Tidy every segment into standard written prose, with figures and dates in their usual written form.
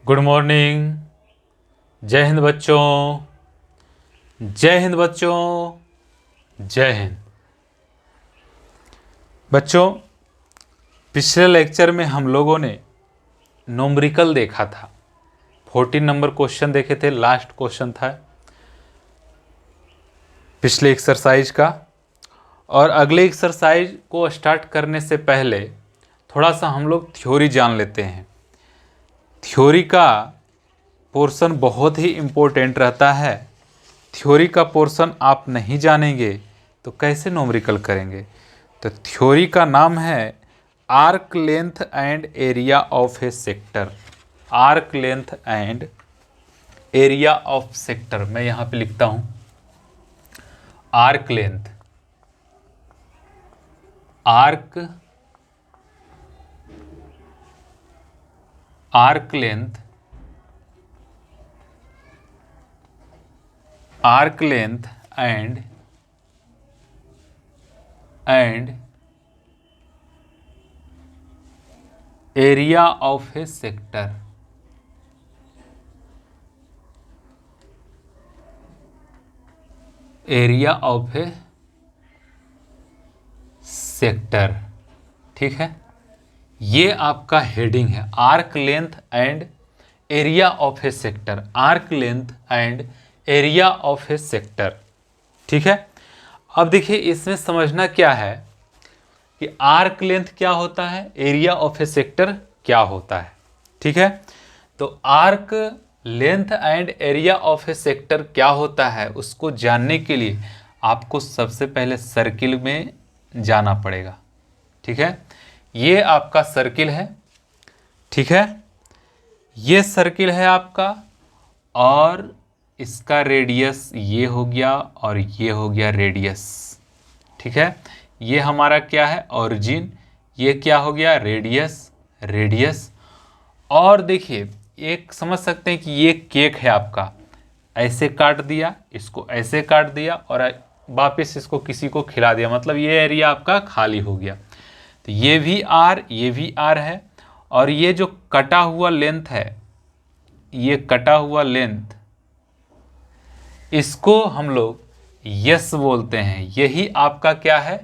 Good morning. जय हिंद बच्चों, जय हिंद बच्चों, जय हिंद बच्चों। पिछले लेक्चर में हम लोगों ने न्यूमेरिकल देखा था। 14 नंबर क्वेश्चन देखे थे, लास्ट क्वेश्चन था पिछले एक्सरसाइज का। और अगले एक्सरसाइज को स्टार्ट करने से पहले थोड़ा सा हम लोग थ्योरी जान लेते हैं। थ्योरी का पोर्शन बहुत ही इम्पोर्टेंट रहता है। थ्योरी का पोर्शन आप नहीं जानेंगे तो कैसे न्यूमेरिकल करेंगे। तो थ्योरी का नाम है arc length and area of A sector. Arc length and area of sector, मैं यहाँ पे लिखता हूँ arc length, arc length, arc length and area of A sector. Area of A sector, ठीक है। ये आपका हेडिंग है, arc length and area of A sector. Arc length and area of A sector, ठीक है। अब देखिए इसमें समझना क्या है कि आर्क लेंथ क्या होता है, एरिया ऑफ ए सेक्टर क्या होता है, ठीक है। तो arc length and area of A sector क्या होता है, उसको जानने के लिए आपको सबसे पहले सर्किल में जाना पड़ेगा, ठीक है। ये आपका सर्किल है, ठीक है। ये सर्किल है आपका और इसका रेडियस ये हो गया और ये हो गया रेडियस, ठीक है। ये हमारा क्या है, ओरिजिन। ये क्या हो गया, रेडियस, रेडियस। और देखिए एक समझ सकते हैं कि ये केक है आपका, ऐसे काट दिया, इसको ऐसे काट दिया और वापस इसको किसी को खिला दिया, मतलब ये एरिया आपका खाली हो गया। तो ये भी आर, ये भी आर है। और ये जो कटा हुआ लेंथ है, ये कटा हुआ लेंथ, इसको हम लोग यस बोलते हैं। यही आपका क्या है,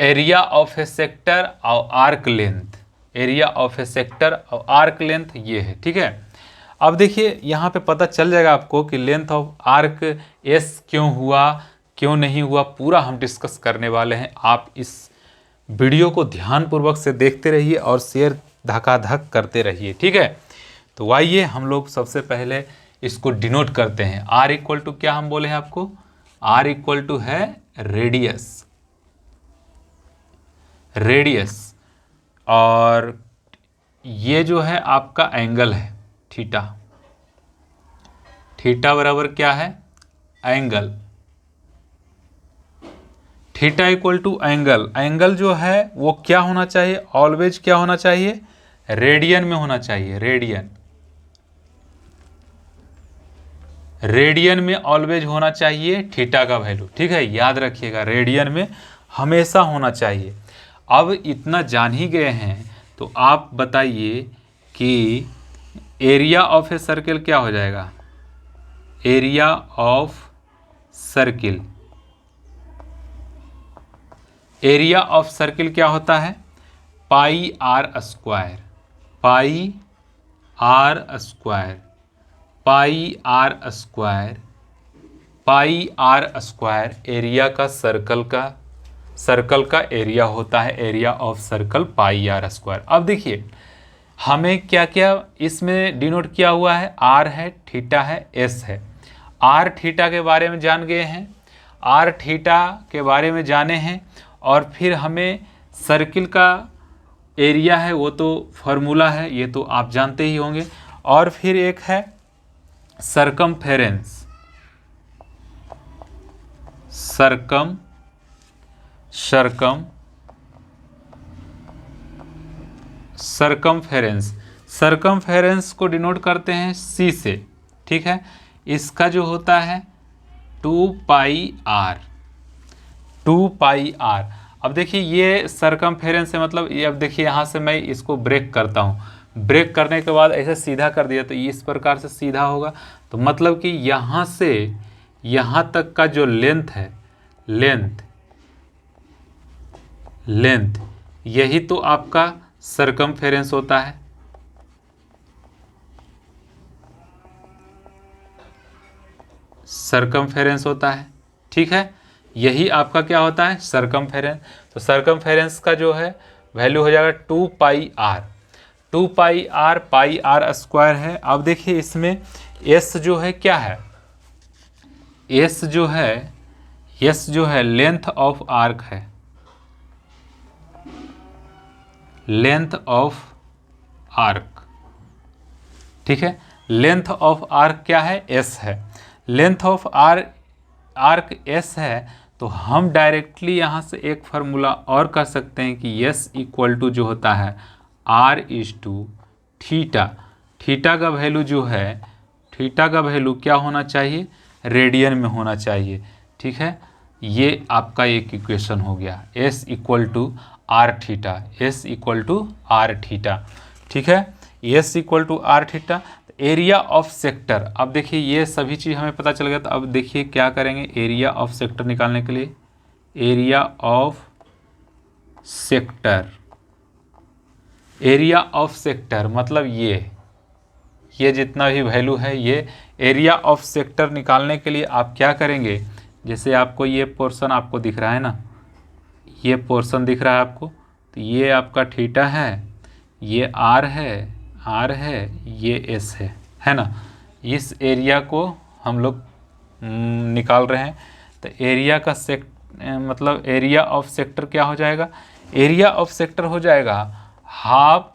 एरिया ऑफ ए सेक्टर और arc length. Area of A sector और आर्क लेंथ ये है, ठीक है। अब देखिए यहाँ पे पता चल जाएगा आपको कि लेंथ ऑफ आर्क एस क्यों हुआ, क्यों नहीं हुआ, पूरा हम डिस्कस करने वाले हैं। आप इस वीडियो को ध्यानपूर्वक से देखते रहिए और शेयर धकाधक करते रहिए, ठीक है। तो आइए हम लोग सबसे पहले इसको डिनोट करते हैं। आर इक्वल टू क्या हम बोले हैं आपको, आर इक्वल टू है रेडियस, रेडियस। और ये जो है आपका एंगल है थीटा। थीटा बराबर क्या है, angle. Theta equal to angle. Angle जो है वो क्या होना चाहिए, ऑलवेज क्या होना चाहिए, रेडियन में होना चाहिए। रेडियन, रेडियन में ऑलवेज होना चाहिए थीटा का वैल्यू, ठीक है। याद रखिएगा रेडियन में हमेशा होना चाहिए। अब इतना जान ही गए हैं तो आप बताइए कि एरिया ऑफ ए सर्किल क्या हो जाएगा, area of circle. Area of circle क्या होता है, pi r square, pi r square, pi r square, pi r square area का, सर्कल का एरिया होता है। Area of circle pi r square. अब देखिए हमें क्या क्या इसमें डिनोट किया हुआ है, आर है, थीटा है, एस है। आर थीटा के बारे में जान गए हैं, आर थीटा के बारे में जाने हैं। और फिर हमें सर्किल का एरिया है, वो तो फॉर्मूला है, ये तो आप जानते ही होंगे। और फिर एक है सरकमफेरेंस, सरकमफेरेंस। सरकमफेरेंस को डिनोट करते हैं सी से, ठीक है। इसका जो होता है 2 पाई आर, 2 पाई आर। अब देखिए ये सरकमफेरेंस है, मतलब ये, अब देखिए यहाँ से मैं इसको ब्रेक करता हूँ, ब्रेक करने के बाद ऐसे सीधा कर दिया तो इस प्रकार से सीधा होगा। तो मतलब कि यहाँ से यहाँ तक का जो लेंथ है, लेंथ यही तो आपका सरकमफेरेंस होता है। सरकमफेरेंस होता है, ठीक है, यही आपका क्या होता है, सरकमफेरेंस। तो सरकमफेरेंस का जो है वैल्यू हो जाएगा 2 pi are. 2 pi r square है। अब देखिए इसमें एस जो है क्या है, एस जो है लेंथ ऑफ आर्क है, लेंथ ऑफ आर्क, ठीक है। लेंथ ऑफ आर्क क्या है, एस है। लेंथ ऑफ आर्क एस है, तो हम डायरेक्टली यहाँ से एक फार्मूला और कर सकते हैं कि एस इक्वल टू जो होता है r is to theta. Theta का वैल्यू जो है, थीटा का वैल्यू क्या होना चाहिए, रेडियन में होना चाहिए, ठीक है। ये आपका एक इक्वेशन हो गया, s equal to r theta, s equal to r theta, ठीक है। S equal to r theta. Area of sector, अब देखिए ये सभी चीज़ हमें पता चल गया। तो अब देखिए क्या करेंगे, एरिया ऑफ सेक्टर निकालने के लिए, area of sector, area of sector मतलब ये जितना भी वैल्यू है, ये एरिया ऑफ सेक्टर निकालने के लिए आप क्या करेंगे, जैसे आपको ये पोर्शन आपको दिख रहा है ना, ये पोर्शन दिख रहा है आपको, तो ये आपका थीटा है, ये आर है, ये एस है ना। इस एरिया को हम लोग निकाल रहे हैं। तो एरिया का मतलब एरिया ऑफ सेक्टर क्या हो जाएगा, एरिया ऑफ सेक्टर हो जाएगा half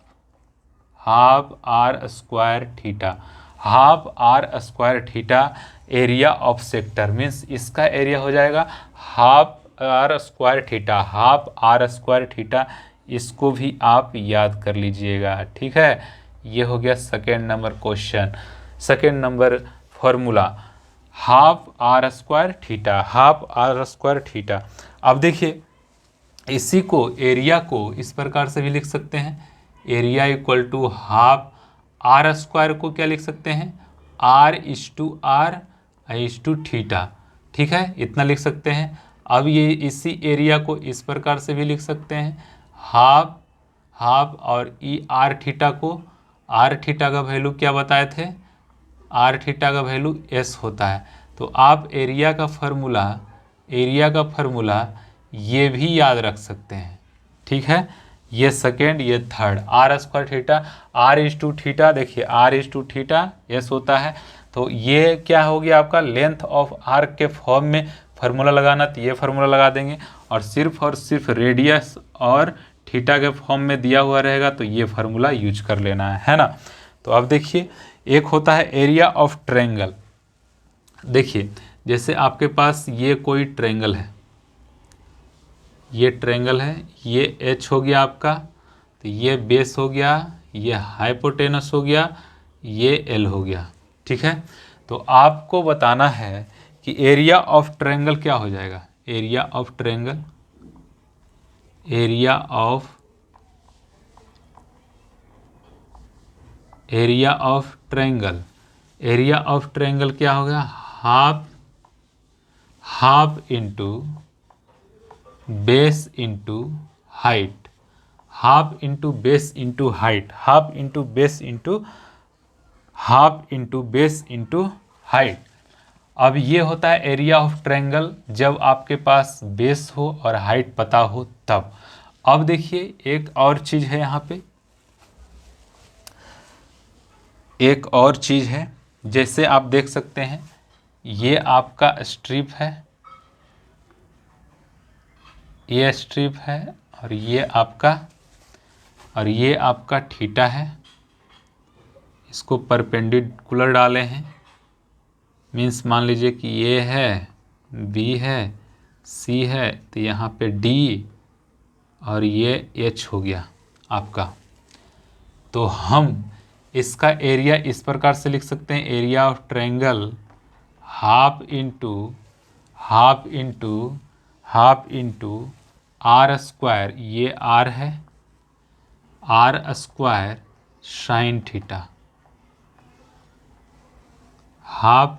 r square theta, half r square theta area of sector. Means इसका एरिया हो जाएगा half r square theta, half r square theta. इसको भी आप याद कर लीजिएगा, ठीक है। ये हो गया second number question, second number formula, half r square theta, half r square theta. अब देखिए इसी को, एरिया को इस प्रकार से भी लिख सकते हैं, area equal to half r square को क्या लिख सकते हैं, आर इज टू थीटा, ठीक है, इतना लिख सकते हैं। अब ये इसी एरिया को इस प्रकार से भी लिख सकते हैं, हाफ और ई आर थीटा को, आर थीटा का वैल्यू क्या बताए थे, आर थीटा का वैल्यू एस होता है। तो आप एरिया का फार्मूला ये भी याद रख सकते हैं, ठीक है। ये सेकेंड, ये third, r square theta, r is to theta, देखिए r is to theta s होता है। तो ये क्या हो गया आपका, लेंथ ऑफ आर्क के फॉर्म में फार्मूला लगाना, तो ये फार्मूला लगा देंगे। और सिर्फ रेडियस और थीटा के फॉर्म में दिया हुआ रहेगा तो ये फार्मूला यूज कर लेना है ना। तो अब देखिए एक होता है एरिया ऑफ ट्रायंगल। देखिए जैसे आपके पास ये कोई ट्रायंगल है, ये ट्रायंगल है, ये एच हो गया आपका, तो ये बेस हो गया, ये हाइपोटेनस हो गया, ये एल हो गया, ठीक है। तो आपको बताना है कि एरिया ऑफ ट्रायंगल क्या हो जाएगा, area of triangle, area of triangle, area of triangle क्या हो गया, half into base into height, half into base into height, half into base into height. अब ये होता है एरिया ऑफ ट्रायंगल जब आपके पास बेस हो और हाइट पता हो तब। अब देखिए एक और चीज़ है यहाँ पे, एक और चीज़ है, जैसे आप देख सकते हैं ये आपका स्ट्रिप है, ये स्ट्रिप है, और ये आपका थीटा है। इसको परपेंडिकुलर डाले हैं, मीन्स मान लीजिए कि ये है, बी है, सी है, तो यहाँ पे डी और ये एच हो गया आपका। तो हम इसका एरिया इस प्रकार से लिख सकते हैं, area of triangle half into r square, ये आर है, r square sine theta, half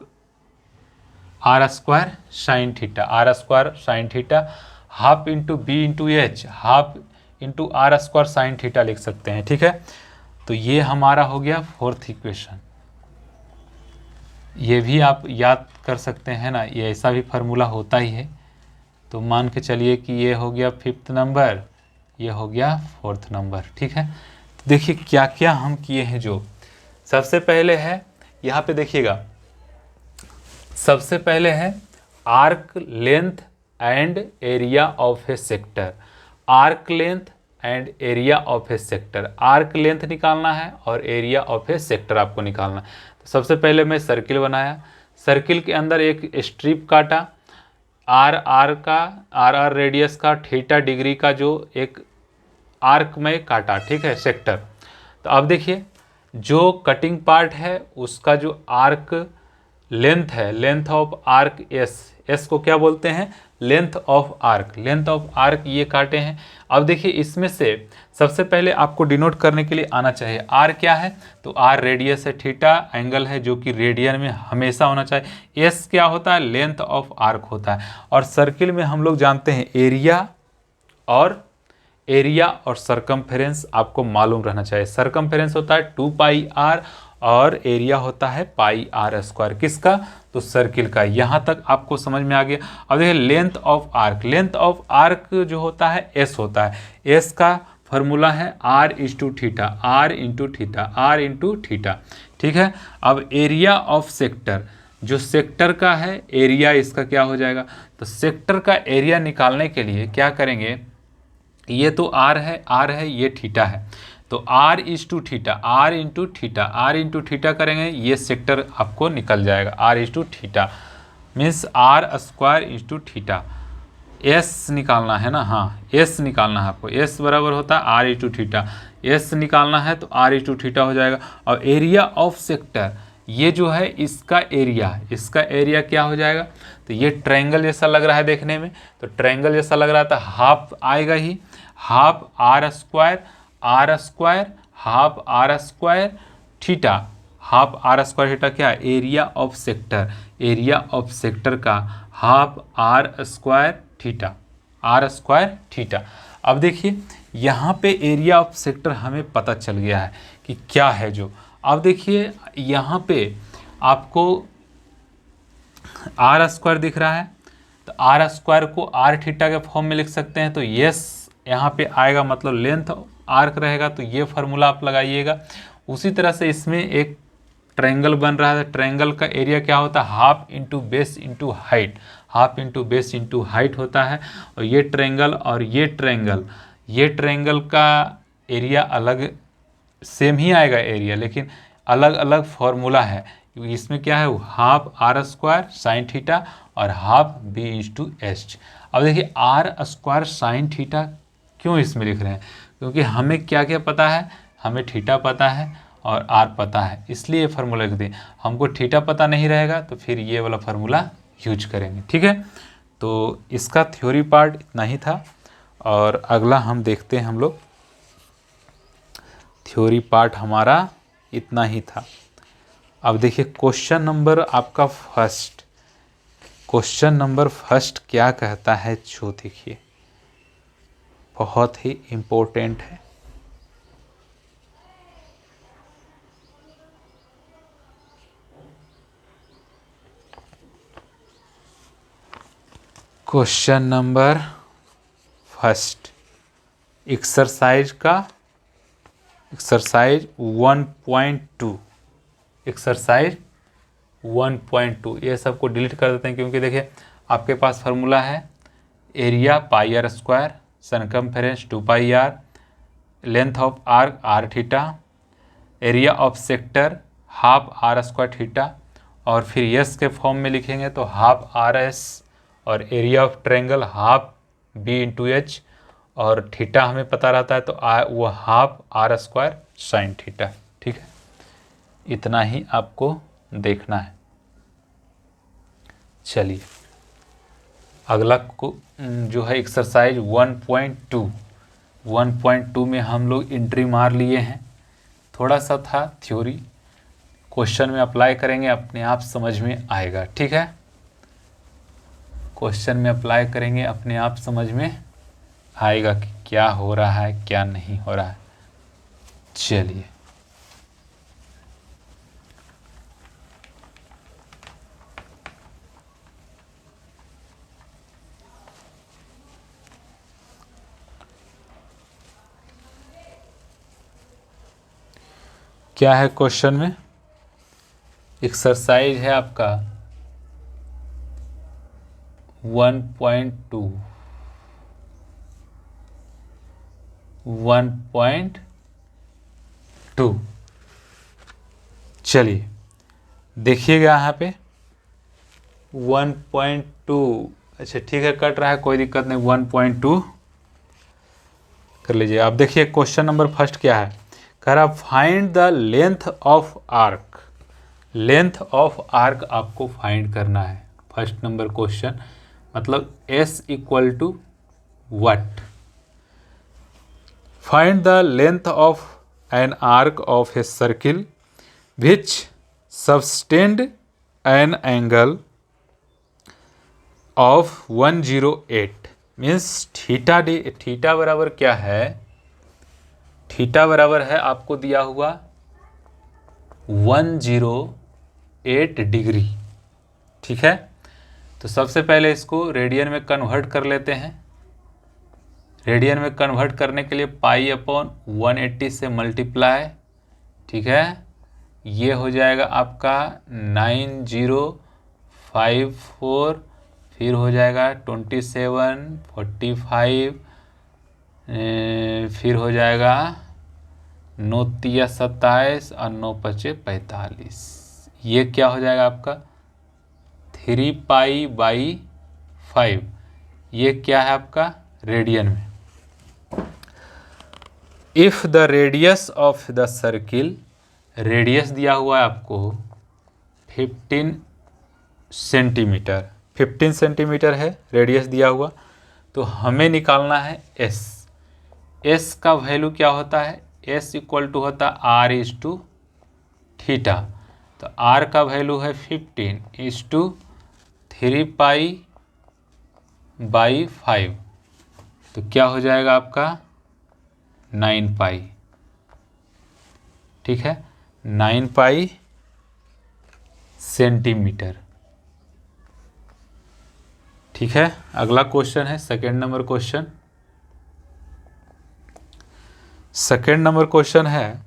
r square sine theta, r square sine theta, half into b into h, half into r square sine theta लिख सकते हैं। ठीक है, तो ये हमारा हो गया फोर्थ इक्वेशन। ये भी आप याद कर सकते हैं ना, ये ऐसा भी फार्मूला होता ही है। तो मान के चलिए कि ये हो गया फिफ्थ नंबर, ये हो गया फोर्थ नंबर। ठीक है, तो देखिए क्या क्या हम किए हैं। जो सबसे पहले है, यहाँ पे देखिएगा, सबसे पहले है arc length and area of A sector. Arc length and area of A sector, arc length निकालना है और एरिया ऑफ ए सेक्टर आपको निकालना है। तो सबसे पहले मैं सर्किल बनाया, सर्किल के अंदर एक स्ट्रिप काटा, आर रेडियस का, थीटा डिग्री का जो एक आर्क में काटा। ठीक है, सेक्टर। तो अब देखिए जो कटिंग पार्ट है उसका जो आर्क लेंथ है, लेंथ ऑफ आर्क एस को क्या बोलते हैं, length of arc, length of arc ये काटे हैं। अब देखिए इसमें से सबसे पहले आपको डिनोट करने के लिए आना चाहिए आर क्या है, तो आर रेडियस है, थीटा एंगल है जो कि रेडियन में हमेशा होना चाहिए, एस क्या होता है, लेंथ ऑफ आर्क होता है। और सर्किल में हम लोग जानते हैं एरिया और सरकमफेरेंस आपको मालूम रहना चाहिए। सरकमफेरेंस होता है 2 पाई आर और एरिया होता है पाई आर स्क्वायर, किसका, तो सर्किल का। यहाँ तक आपको समझ में आ गया। अब देखिए length of arc, length of arc जो होता है एस होता है, एस का फॉर्मूला है r into theta, r into theta, r into theta. ठीक है, अब एरिया ऑफ सेक्टर, जो सेक्टर का है एरिया इसका क्या हो जाएगा, तो सेक्टर का एरिया निकालने के लिए क्या करेंगे, ये तो आर है, ये थीटा है, तो r is to theta, r into theta, r into theta करेंगे, ये सेक्टर आपको निकल जाएगा। R is to theta means r square is to theta. S निकालना है ना, हाँ एस निकालना है आपको, एस बराबर होता है r is to theta, s निकालना है तो आर इज टू थीटा हो जाएगा। और एरिया ऑफ सेक्टर, ये जो है इसका एरिया क्या हो जाएगा, तो ये ट्रायंगल जैसा लग रहा है देखने में, तो ट्रायंगल जैसा लग रहा था, हाफ आएगा ही, half r square half r square theta, half r square theta क्या, area of sector, area of sector का half r square theta, r square theta. अब देखिए यहाँ पे एरिया ऑफ सेक्टर हमें पता चल गया है कि क्या है जो। अब देखिए यहाँ पे आपको आर स्क्वायर दिख रहा है, तो आर स्क्वायर को आर थीटा के फॉर्म में लिख सकते हैं, तो यस यहाँ पे आएगा, मतलब लेंथ आर्क रहेगा, तो ये फार्मूला आप लगाइएगा। उसी तरह से इसमें एक ट्रायंगल बन रहा है, ट्रायंगल का एरिया क्या होता है, half into base into height, half into base into height होता है। और ये ट्रायंगल और ये ट्रायंगल का एरिया अलग, सेम ही आएगा एरिया, लेकिन अलग अलग फॉर्मूला है, क्योंकि इसमें क्या है, half r square sine theta और half b is to h. अब देखिए आर स्क्वायर साइन थीटा क्यों इसमें लिख रहे हैं, क्योंकि हमें क्या क्या पता है, हमें थीटा पता है और आर पता है, इसलिए ये फार्मूला लिख दें। हमको थीटा पता नहीं रहेगा तो फिर ये वाला फार्मूला यूज करेंगे। ठीक है, तो इसका थ्योरी पार्ट इतना ही था, और अगला हम देखते हैं हम लोग, थ्योरी पार्ट हमारा इतना ही था। अब देखिए क्वेश्चन नंबर आपका फर्स्ट, क्वेश्चन नंबर फर्स्ट क्या कहता है, जो देखिए बहुत ही इम्पोर्टेंट है। Question number first, exercise 1.2, exercise 1.2, ये सबको डिलीट कर देते हैं, क्योंकि देखिए आपके पास फार्मूला है area pi r square, circumference 2 pi r, length of arc r theta, area of sector half r square theta, और फिर यस के फॉर्म में लिखेंगे तो हाफ आर एस, और area of triangle half b into h, और theta हमें पता रहता है तो वो half r square sine theta. ठीक है, इतना ही आपको देखना है। चलिए अगला को जो है एक्सरसाइज 1.2 में हम लोग एंट्री मार लिए हैं, थोड़ा सा था थ्योरी, क्वेश्चन में अप्लाई करेंगे अपने आप समझ में आएगा। ठीक है, क्वेश्चन में अप्लाई करेंगे अपने आप समझ में आएगा कि क्या हो रहा है क्या नहीं हो रहा है। चलिए, क्या है क्वेश्चन में? एक्सरसाइज है आपका 1.2 1.2। चलिए देखिएगा यहाँ पे 1.2। अच्छा ठीक है, कट रहा है, कोई दिक्कत नहीं, 1.2 कर लीजिए। आप देखिए क्वेश्चन नंबर फर्स्ट क्या है, कह रहा find the length of arc. Length of arc आपको फाइंड करना है। फर्स्ट नंबर क्वेश्चन, मतलब S equal to what. Find the length of an arc of a circle which subtend an angle of 108। मीन्स theta बराबर क्या है? Theta बराबर है आपको दिया हुआ 108 डिग्री। ठीक है, तो सबसे पहले इसको रेडियन में कन्वर्ट कर लेते हैं। रेडियन में कन्वर्ट करने के लिए पाई अपॉन 180 से मल्टीप्लाई। ठीक है, ये हो जाएगा आपका 9054, फिर हो जाएगा 27, 45, फिर हो जाएगा 9 तिया 27 और 9 पचे 45। ये क्या हो जाएगा आपका 3π/5। ये क्या है आपका रेडियन में। If the radius of the circle, radius दिया हुआ है आपको 15 सेंटीमीटर, 15 सेंटीमीटर है रेडियस दिया हुआ। तो हमें निकालना है एस। एस का वैल्यू क्या होता है? एस इक्वल टू होता है आर इज टू थीटा। तो आर का वैल्यू है 15 इज टू 3π/5। तो क्या हो जाएगा आपका 9π। ठीक है, 9π सेंटीमीटर। ठीक है, अगला क्वेश्चन है second number question. Second number question है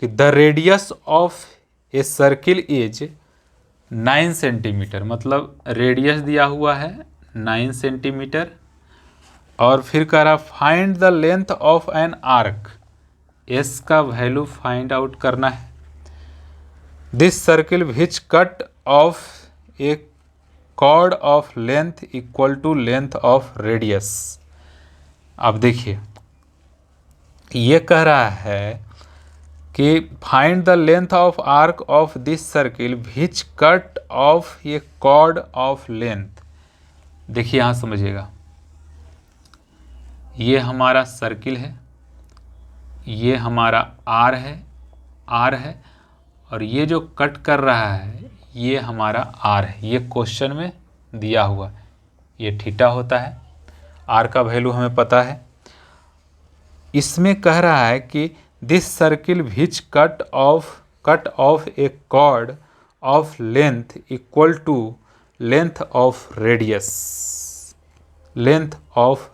कि the radius of a circle is 9 centimetre. मतलब रेडियस दिया हुआ है 9 सेंटीमीटर और फिर कह रहा find the length of an arc. S का वैल्यू फाइंड आउट करना है। This circle which cut off a chord of length equal to length of radius. अब देखिए ये कह रहा है कि find the length of arc of this circle which cut off a chord of length. देखिए यहाँ समझिएगा, ये हमारा सर्किल है, ये हमारा आर है और ये जो कट कर रहा है ये हमारा आर है। ये क्वेश्चन में दिया हुआ, ये थीटा होता है, आर का वैल्यू हमें पता है। इसमें कह रहा है कि this circle which cut off a chord of length equal to length of radius. Length of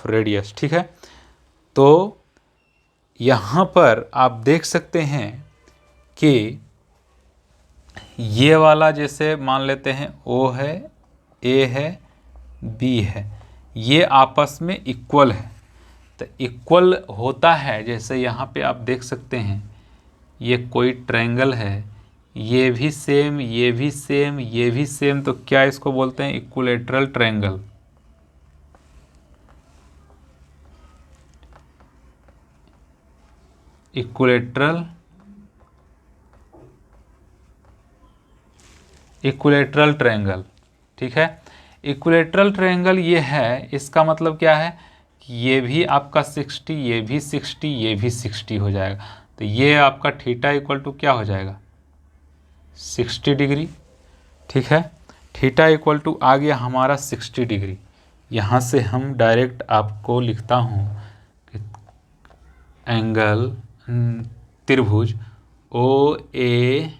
radius. ठीक है, तो यहाँ पर आप देख सकते हैं कि ये वाला जैसे मान लेते हैं O है, A है, B है, ये आपस में इक्वल है। तो इक्वल होता है, जैसे यहाँ पे आप देख सकते हैं ये कोई ट्रायंगल है, ये भी सेम, ये भी सेम, ये भी सेम, तो क्या इसको बोलते हैं? Equilateral triangle. Equilateral triangle. ठीक है, इक्विलेटरल ट्रायंगल ये है, इसका मतलब क्या है ये भी आपका 60, ये भी 60, ये भी 60 हो जाएगा। तो ये आपका थीटा इक्वल टू क्या हो जाएगा, 60 डिग्री। ठीक है, थीटा इक्वल टू आ गया हमारा 60 डिग्री। यहाँ से हम डायरेक्ट आपको लिखता हूँ कि एंगल त्रिभुज O A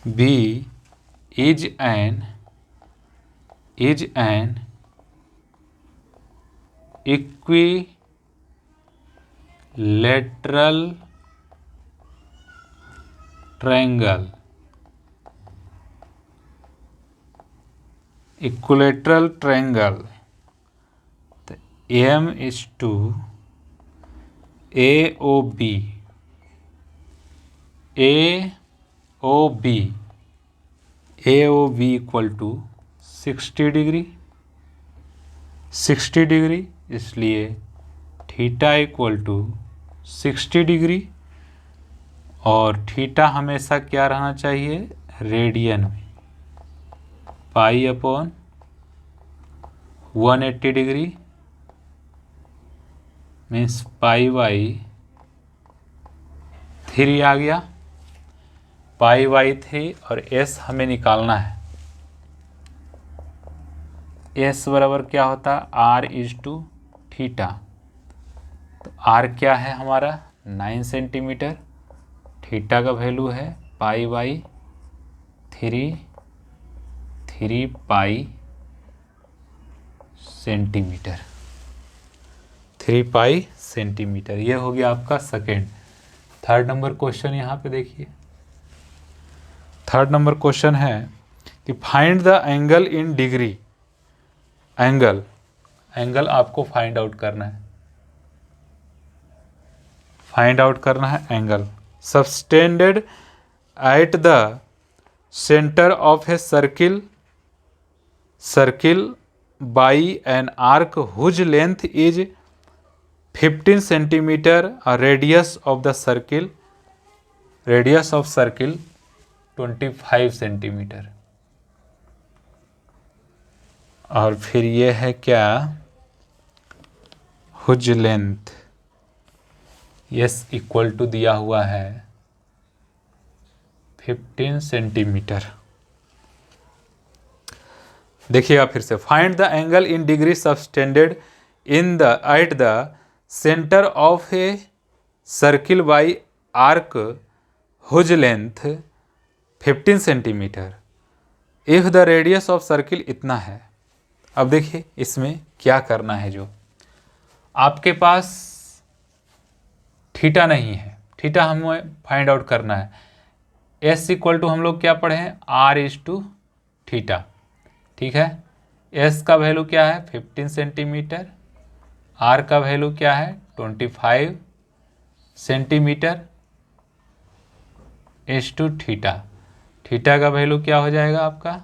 B is an equilateral triangle. Equilateral triangle, तो M is to A O B equal to 60 degree, 60 degree, इसलिए थीटा इक्वल टू 60 डिग्री। और थीटा हमेशा क्या रहना चाहिए, रेडियन में, pi upon 180 degree means pi by 3 आ गया, पाई बाई 3। और एस हमें निकालना है, एस बराबर क्या होता है, आर इज टू थीटा। तो आर क्या है हमारा 9 सेंटीमीटर, थीटा का वैल्यू है पाई by 3 pi centimetre, 3 pi centimetre. ये हो गया आपका सेकेंड। थर्ड नंबर क्वेश्चन यहाँ पे देखिए, थर्ड नंबर क्वेश्चन है कि find the angle in degree. Angle आपको फाइंड आउट करना है, angle subtended at the centre of a circle by an arc whose length is 15 centimetre, radius of circle 25 centimetre. और फिर ये है क्या, whose length, s equal to दिया हुआ है 15 सेंटीमीटर। देखिएगा फिर से, find the angle in degree subtended at the centre of a circle by arc whose length 15 centimetre if the radius of circle इतना है। अब देखिए इसमें क्या करना है, जो आपके पास थीटा नहीं है, थीटा हमें फाइंड आउट करना है। एस इक्वल टू हम लोग क्या पढ़े हैं, आर इज टू थीटा। ठीक है, एस का वैल्यू क्या है 15 सेंटीमीटर, आर का वैल्यू क्या है 25 centimetre s to theta. Theta का वैल्यू क्या हो जाएगा आपका,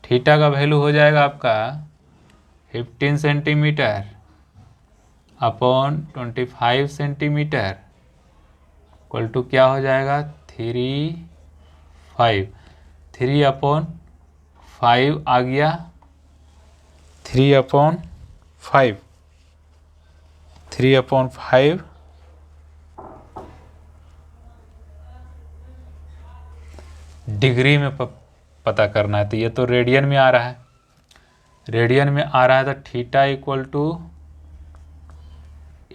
थीटा का वैल्यू हो जाएगा आपका 15 centimetre upon 25 centimetre equal to क्या हो जाएगा 3 अपॉन 5 आ गया, 3 अपॉन 5 डिग्री में पता करना है। तो ये तो रेडियन में आ रहा है, तो theta equal to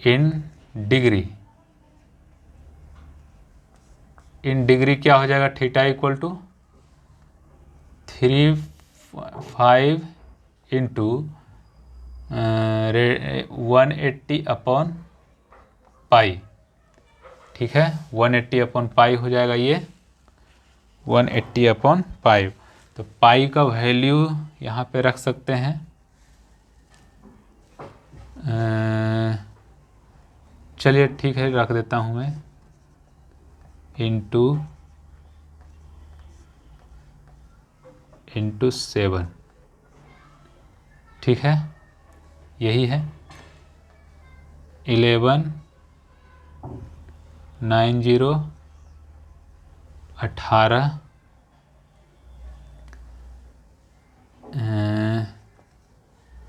in degree क्या हो जाएगा, theta equal to 3 into 180 upon pi. ठीक है, 180 अपॉन पाई हो जाएगा ये 180 अपॉन पाई। तो पाई का वैल्यू यहाँ पे रख सकते हैं, चलिए ठीक है रख देता हूँ मैं, इंटू 7। ठीक है, यही है 1190 18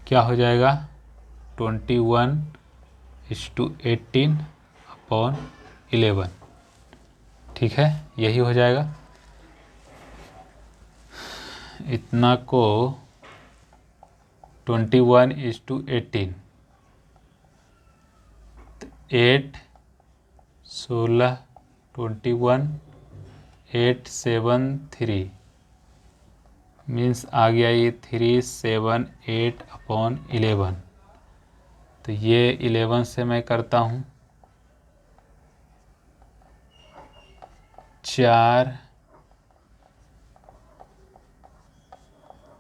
क्या हो जाएगा 21:18/11। ठीक है, यही हो जाएगा। इतना को 21:18, 8, 16, 21, 8, 7, 3 मीन्स आ गया ये 378/11। तो ये 11 से मैं करता हूँ 4,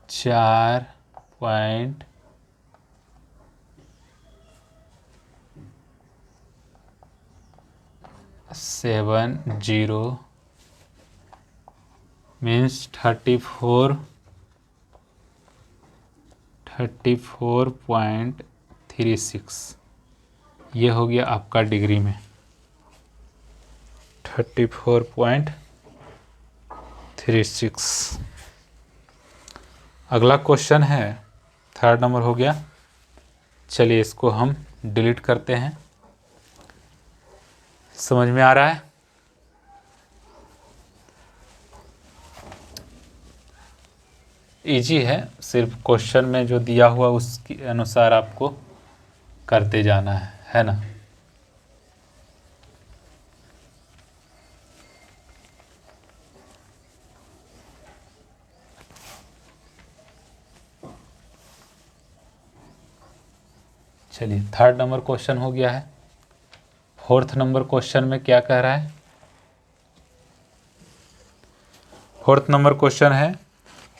4.70 मीन्स 34.36। ये हो गया आपका डिग्री में 34.36। अगला क्वेश्चन है, 3rd नंबर हो गया। चलिए इसको हम डिलीट करते हैं। समझ में आ रहा है? इजी है, सिर्फ क्वेश्चन में जो दिया हुआ उसके अनुसार आपको करते जाना है ना। चलिए 3rd नंबर क्वेश्चन हो गया है। 4th नंबर क्वेश्चन में क्या कह रहा है? 4th नंबर क्वेश्चन है,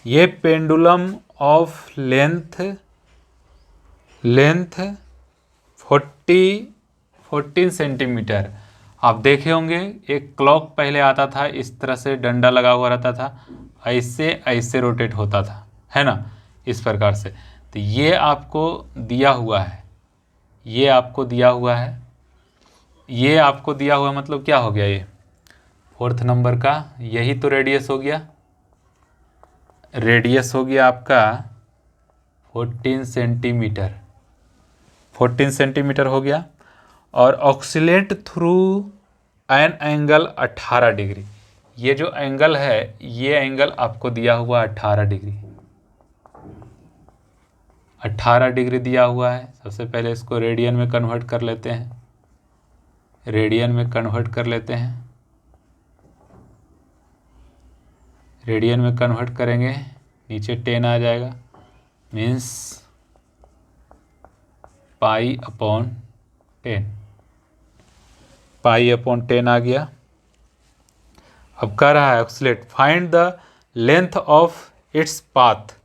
ये पेंडुलम ऑफ लेंथ 14 सेंटीमीटर। आप देखे होंगे एक क्लॉक पहले आता था, इस तरह से डंडा लगा हुआ रहता था, ऐसे ऐसे रोटेट होता था, है ना, इस प्रकार से। तो ये आपको दिया हुआ है, ये आपको दिया हुआ है, ये आपको दिया हुआ मतलब क्या हो गया? ये 4th नंबर का यही तो रेडियस हो गया। रेडियस हो गया आपका 14 सेंटीमीटर, 14 सेंटीमीटर हो गया। और oxalate through an angle 18 degree. ये जो एंगल है, ये एंगल आपको दिया हुआ 18 डिग्री, 18 डिग्री दिया हुआ है। सबसे पहले इसको रेडियन में कन्वर्ट कर लेते हैं, रेडियन में कन्वर्ट कर लेते हैं। रेडियन में कन्वर्ट करेंगे, नीचे 10 आ जाएगा, मीन्स π/10, π/10 आ गया। अब कह रहा है oxalate, find the length of its path.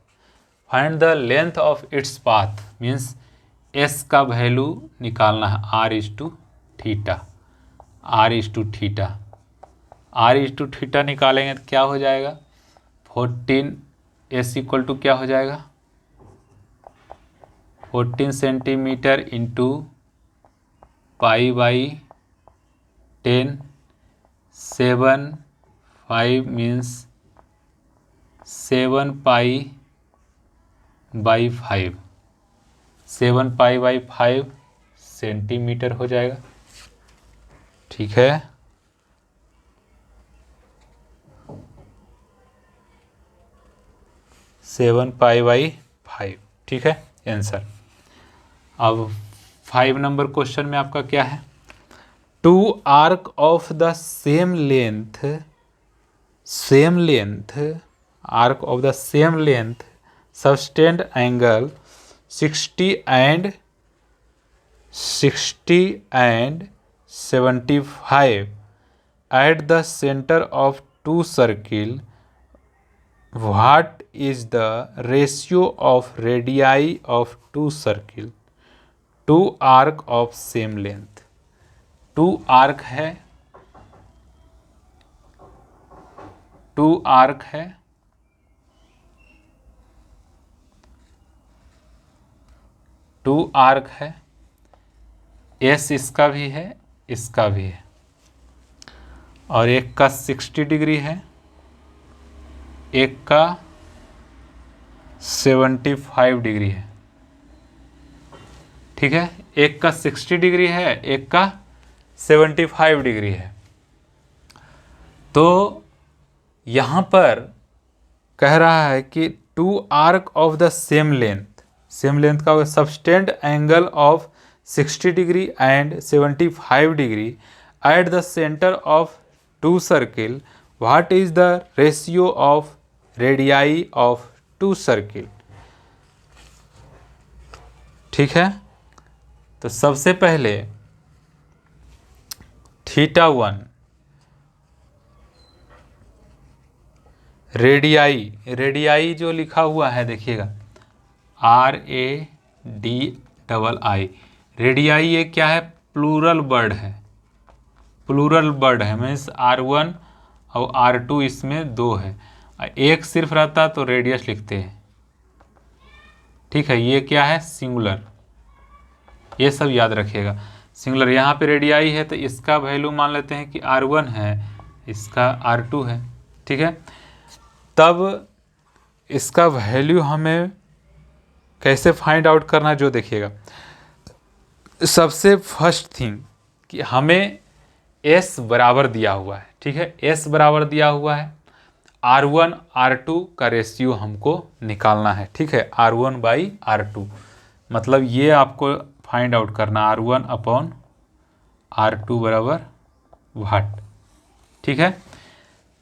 Find the length of its path means S का वैल्यू निकालना है, r/θ, r/θ। r/θ निकालेंगे तो क्या हो जाएगा? 14 s इक्वल टू क्या हो जाएगा? 14 सेंटीमीटर इंटू π/10, 7, 5 मीन्स 7π/5, 7π/5 सेंटीमीटर हो जाएगा। ठीक है, सेवन π/5। ठीक है आंसर। अब 5 नंबर क्वेश्चन में आपका क्या है? 2 arc of the same length, arc of the same length sustained angle 60 and 75 at the center of two circle. What is the ratio of radii of two circle? Two arc of same length. Two arc है, two arc है, two arc है, s इसका भी है, इसका भी है, और एक का 60 डिग्री है, एक का 75 डिग्री है। ठीक है, एक का 60 डिग्री है, एक का 75 डिग्री है। तो यहाँ पर कह रहा है कि two arc of the same length का होगा subtend angle of 60 degree and 75 degree at the centre of two circle, what is the ratio of radii of two circle. ठीक है, तो सबसे पहले θ1 रेडियाई जो लिखा हुआ है देखिएगा RADII, रेडियाई ये क्या है, प्लूरल वर्ड है मीन्स R1 और R2 इसमें दो है, एक सिर्फ रहता तो रेडियस लिखते हैं। ठीक है, ये क्या है, सिंगुलर, ये सब याद रखिएगा सिंगुलर। यहाँ पे रेडियाई है तो इसका वैल्यू मान लेते हैं कि R1 है, इसका R2 है। ठीक है, तब इसका वैल्यू हमें कैसे फाइंड आउट करना, जो देखिएगा सबसे फर्स्ट थिंग कि हमें S बराबर दिया हुआ है। ठीक है, S बराबर दिया हुआ है, R1 R2 का रेशियो हमको निकालना है। ठीक है, R1 बाई R2 मतलब ये आपको फाइंड आउट करना R1 अपॉन R2 बराबर व्हाट। ठीक है,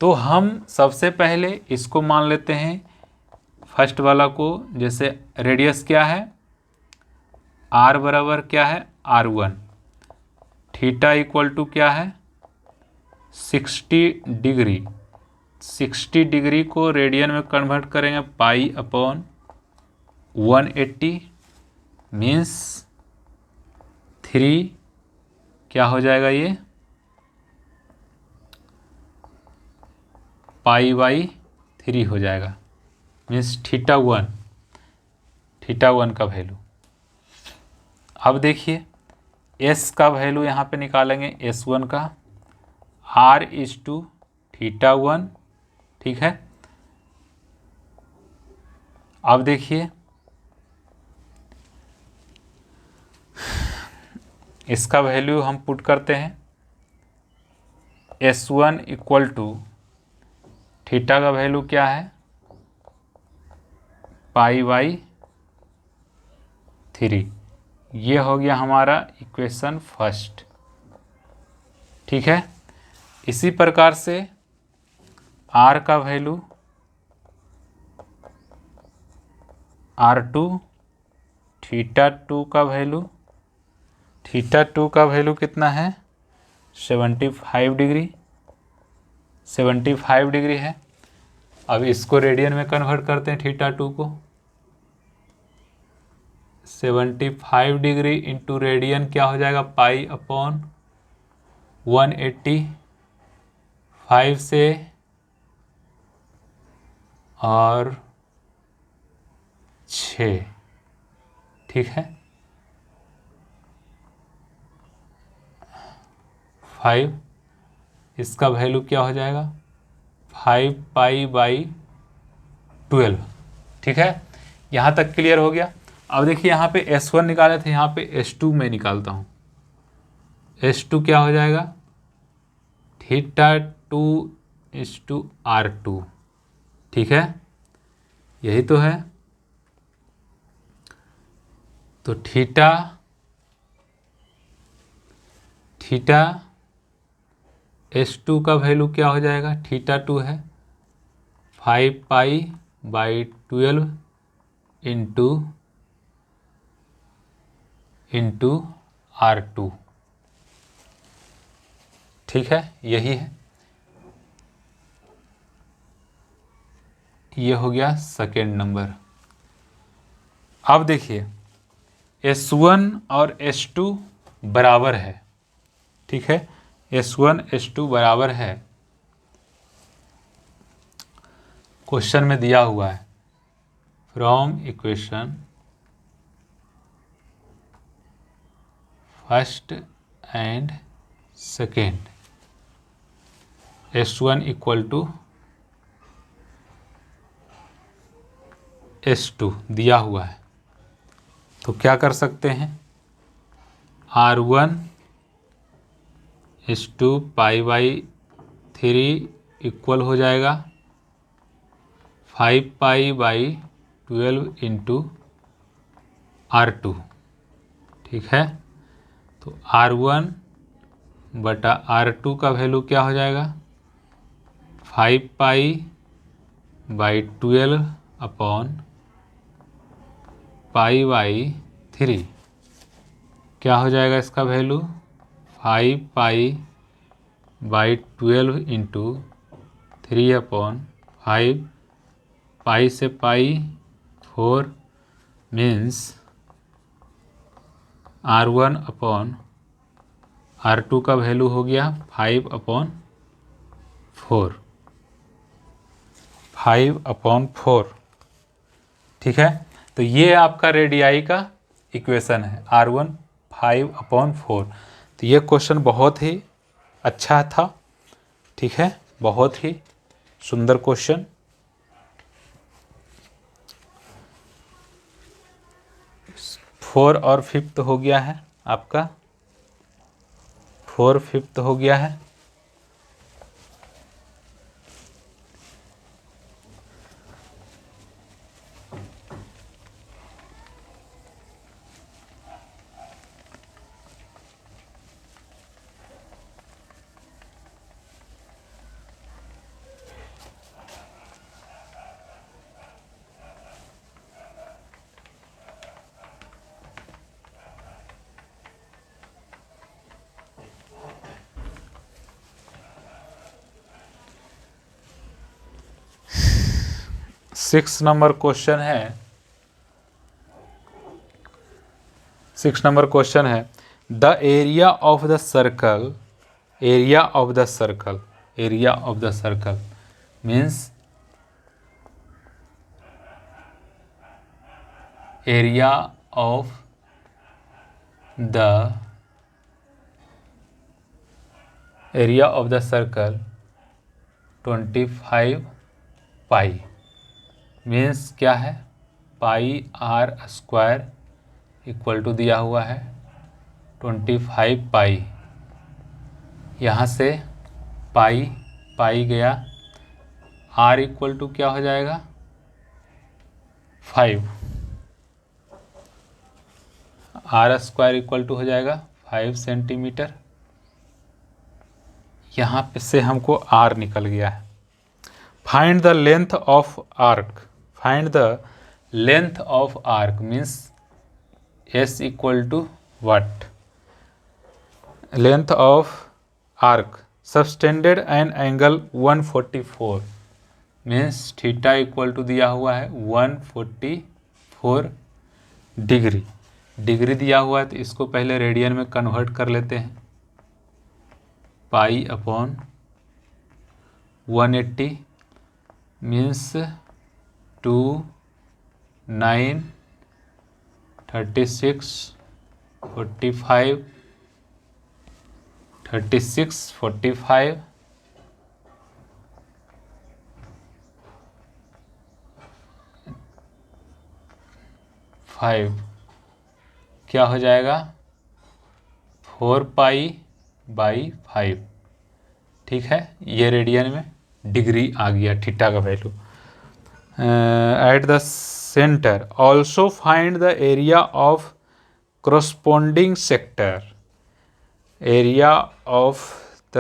तो हम सबसे पहले इसको मान लेते हैं फर्स्ट वाला को, जैसे रेडियस क्या है, R बराबर क्या है R1, थीटा इक्वल टू क्या है 60 डिग्री, 60 डिग्री को रेडियन में कन्वर्ट करेंगे पाई अपॉन 180 मीन्स 3 क्या हो जाएगा, ये पाई बाई 3 हो जाएगा मीन्स θ1 का वैल्यू। अब देखिए S का वैल्यू यहाँ पे निकालेंगे, S1 का R/θ1। ठीक है, अब देखिए इसका वैल्यू हम पुट करते हैं, S1 इक्वल टू थीटा का वैल्यू क्या है पाई बाई 3, ये हो गया हमारा इक्वेशन फर्स्ट। ठीक है, इसी प्रकार से R का वैल्यू R2, θ2 का वैल्यू, θ2 का वैल्यू कितना है 75 डिग्री, 75 डिग्री है। अब इसको रेडियन में कन्वर्ट करते हैं, θ2 को 75 डिग्री इंटू रेडियन क्या हो जाएगा पाई अपॉन 180, 5 से और 6। ठीक है, 5, इसका वैल्यू क्या हो जाएगा 5 पाई बाई 12। ठीक है, यहाँ तक क्लियर हो गया। अब देखिए यहाँ पे S1 निकाले थे, यहाँ पे S2 में निकालता हूँ। S2 क्या हो जाएगा θ2/R2। ठीक है, यही तो है। तो थीटा S2 का वैल्यू क्या हो जाएगा, θ2 है 5 पाई बाई 12 इंटू R2। ठीक है, यही है, ये हो गया सेकेंड नंबर। अब देखिए S1 और S2 बराबर है। ठीक है, S1 S2 बराबर है, क्वेश्चन में दिया हुआ है from equation first and second S1 equal to S2 दिया हुआ है। तो क्या कर सकते हैं, R1 इस टू π/3 इक्वल हो जाएगा 5π/12 इंटू R2। ठीक है, तो R1/R2 का वैल्यू क्या हो जाएगा 5π/12 अपॉन π/3। क्या हो जाएगा इसका वैल्यू 5π/12 इंटू 3/5, पाई से पाई 4 मीन्स R1/R2 का वैल्यू हो गया 5/4। 5/4। ठीक है, तो ये आपका रेडियाई का इक्वेशन है R1 5/4। तो ये क्वेश्चन बहुत ही अच्छा था। ठीक है, बहुत ही सुंदर क्वेश्चन। फोर और फिफ्थ हो गया है आपका, 4 5 हो गया है। सिक्स नंबर क्वेश्चन है, 6 नंबर क्वेश्चन है the area of the circle, area of the circle, area of the circle means area of the circle 25 pi means क्या है πr² इक्वल टू दिया हुआ है 25 पाई। यहाँ से पाई गया, r इक्वल टू क्या हो जाएगा 5, r² इक्वल टू हो जाएगा 5 सेंटीमीटर। यहाँ पे से हमको r निकल गया है। Find the length of arc, find the length of arc means s equal to what, length of arc subtended an angle 144 means theta equal to दिया हुआ है 144 डिग्री। डिग्री दिया हुआ है तो इसको पहले रेडियन में कन्वर्ट कर लेते हैं। π/180 मीन्स 2 9 36 45 36 45 5 क्या हो जाएगा 4π/5। ठीक है, ये रेडियन में डिग्री आ गया थीटा का value. Eight the centre also find the area of corresponding sector, area of the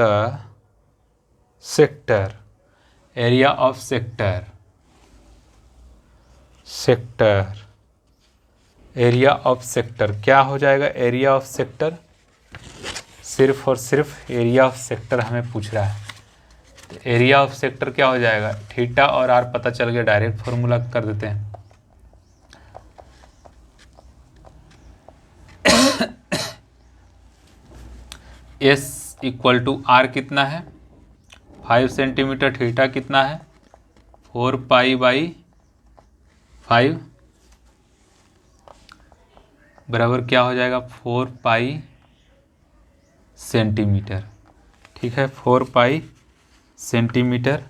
sector, area of sector, sector, area of sector क्या हो जाएगा एरिया ऑफ सेक्टर, सिर्फ और सिर्फ एरिया ऑफ सेक्टर हमें पूछ रहा है। तो एरिया ऑफ सेक्टर क्या हो जाएगा, थीटा और आर पता चल गया, डायरेक्ट फॉर्मूला कर देते हैं। एस इक्वल टू आर कितना है 5 सेंटीमीटर, थीटा कितना है 4π/5 बराबर क्या हो जाएगा 4π सेंटीमीटर। ठीक है, 4π सेंटीमीटर।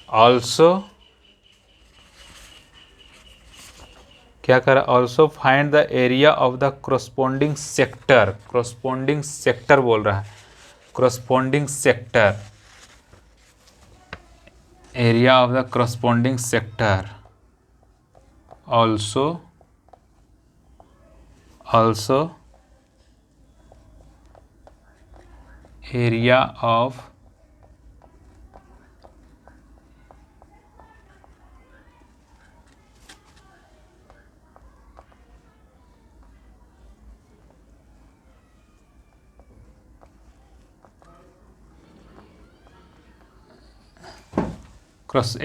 ऑल्सो क्या करा, also find the area of the corresponding sector, corresponding sector बोल रहा है, corresponding sector, area of the corresponding sector, also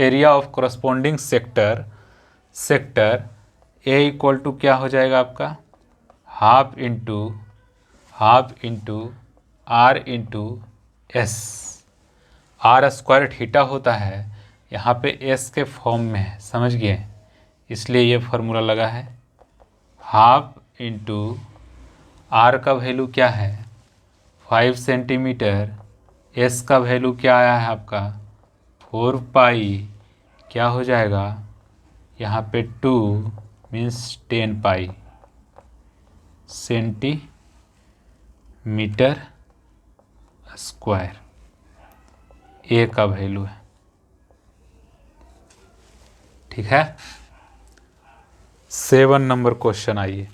area of corresponding sector A equal to क्या हो जाएगा आपका, half into R into S, R square theta होता है, यहाँ पे एस के फॉर्म में है, समझ गए, इसलिए ये फार्मूला लगा है। हाफ इंटू आर का वैल्यू क्या है 5 सेंटीमीटर, एस का वैल्यू क्या आया है आपका 4 पाई, क्या हो जाएगा यहाँ पे 2 मीन्स 10 पाई सेंटीमीटर स्क्वायर, ए का वैल्यू है, ठीक है। 7 नंबर क्वेश्चन, आइए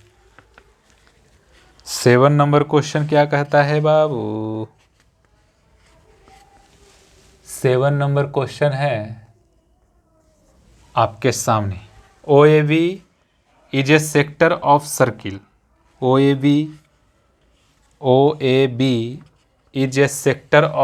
7 नंबर क्वेश्चन क्या कहता है बाबू, 7 नंबर क्वेश्चन है आपके सामने, O A B is a sector of circle, O A B is a sector